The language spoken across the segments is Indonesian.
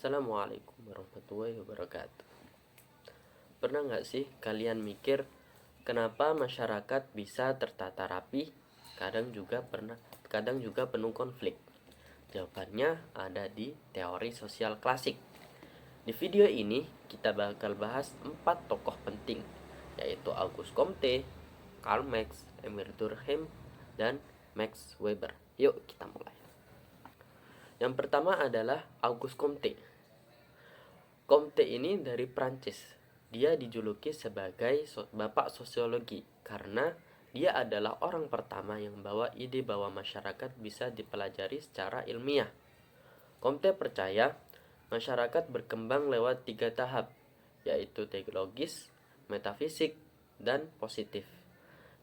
Assalamualaikum warahmatullahi wabarakatuh. Pernah nggak sih kalian mikir kenapa masyarakat bisa tertata rapi, kadang juga penuh konflik? Jawabannya ada di teori sosial klasik. Di video ini kita bakal bahas 4 tokoh penting, yaitu Auguste Comte, Karl Marx, Emile Durkheim, dan Max Weber. Yuk kita mulai. Yang pertama adalah Auguste Comte. Comte ini dari Prancis. Dia dijuluki sebagai bapak sosiologi karena dia adalah orang pertama yang membawa ide bahwa masyarakat bisa dipelajari secara ilmiah. Comte percaya masyarakat berkembang lewat 3 tahap, yaitu teologis, metafisik, dan positif.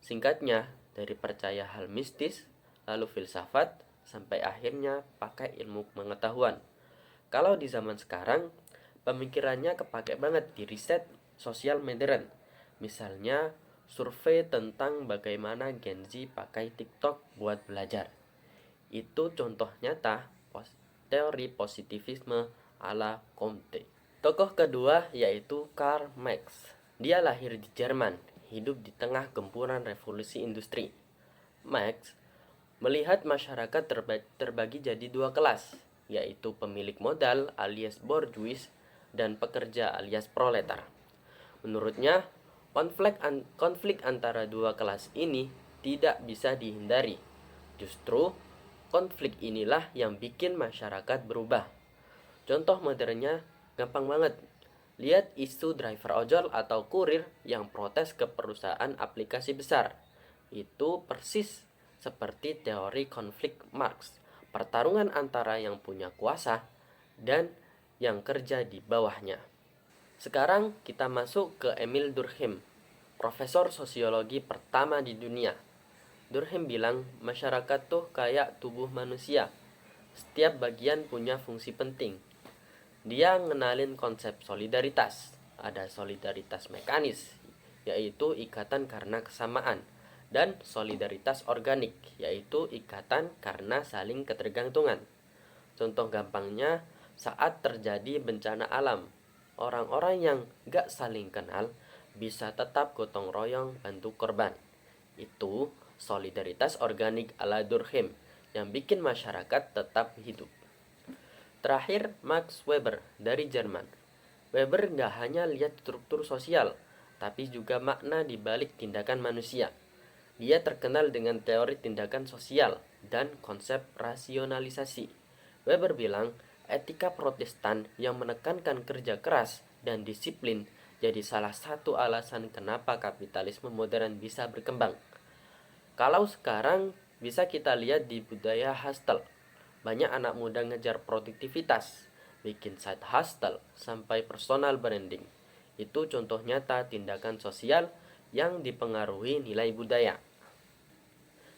Singkatnya, dari percaya hal mistis, lalu filsafat, sampai akhirnya pakai ilmu pengetahuan. Kalau di zaman sekarang, pemikirannya kepake banget di riset sosial modern. Misalnya, survei tentang bagaimana Gen Z pakai TikTok buat belajar. Itu contoh nyata teori positivisme ala Comte. Tokoh kedua yaitu Karl Marx. Dia lahir di Jerman, hidup di tengah gempuran revolusi industri. Marx melihat masyarakat terbagi jadi 2 kelas, yaitu pemilik modal alias bourgeois dan pekerja alias proletar. Menurutnya, konflik antara 2 kelas ini tidak bisa dihindari. Justru, konflik inilah yang bikin masyarakat berubah. Contoh modernnya gampang banget. Lihat isu driver ojol atau kurir yang protes ke perusahaan aplikasi besar. Itu persis seperti teori konflik Marx, pertarungan antara yang punya kuasa dan yang kerja di bawahnya. Sekarang kita masuk ke Emile Durkheim, profesor sosiologi pertama di dunia. Durkheim bilang masyarakat tuh kayak tubuh manusia. Setiap bagian punya fungsi penting. Dia ngenalin konsep solidaritas. Ada solidaritas mekanis, yaitu ikatan karena kesamaan, dan solidaritas organik, yaitu ikatan karena saling ketergantungan. Contoh gampangnya, saat terjadi bencana alam, orang-orang yang gak saling kenal bisa tetap gotong royong bantu korban. Itu solidaritas organik ala Durkheim yang bikin masyarakat tetap hidup. Terakhir, Max Weber dari Jerman. Weber gak hanya lihat struktur sosial, tapi juga makna di balik tindakan manusia. Dia terkenal dengan teori tindakan sosial dan konsep rasionalisasi. Weber bilang, etika Protestan yang menekankan kerja keras dan disiplin jadi salah satu alasan kenapa kapitalisme modern bisa berkembang. Kalau sekarang bisa kita lihat di budaya hustle. Banyak anak muda ngejar produktivitas, bikin side hustle, sampai personal branding. Itu contoh nyata tindakan sosial yang dipengaruhi nilai budaya.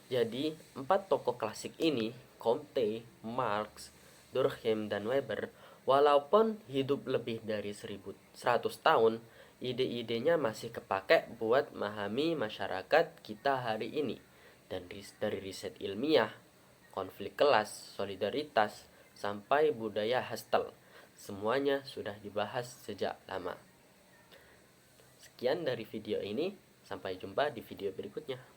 Jadi, 4 tokoh klasik ini, Comte, Marx, Durkheim, dan Weber, walaupun hidup lebih dari 1100 tahun, ide-idenya masih kepake buat memahami masyarakat kita hari ini. Dan dari riset ilmiah, konflik kelas, solidaritas, sampai budaya hustle, semuanya sudah dibahas sejak lama. Sekian dari video ini, sampai jumpa di video berikutnya.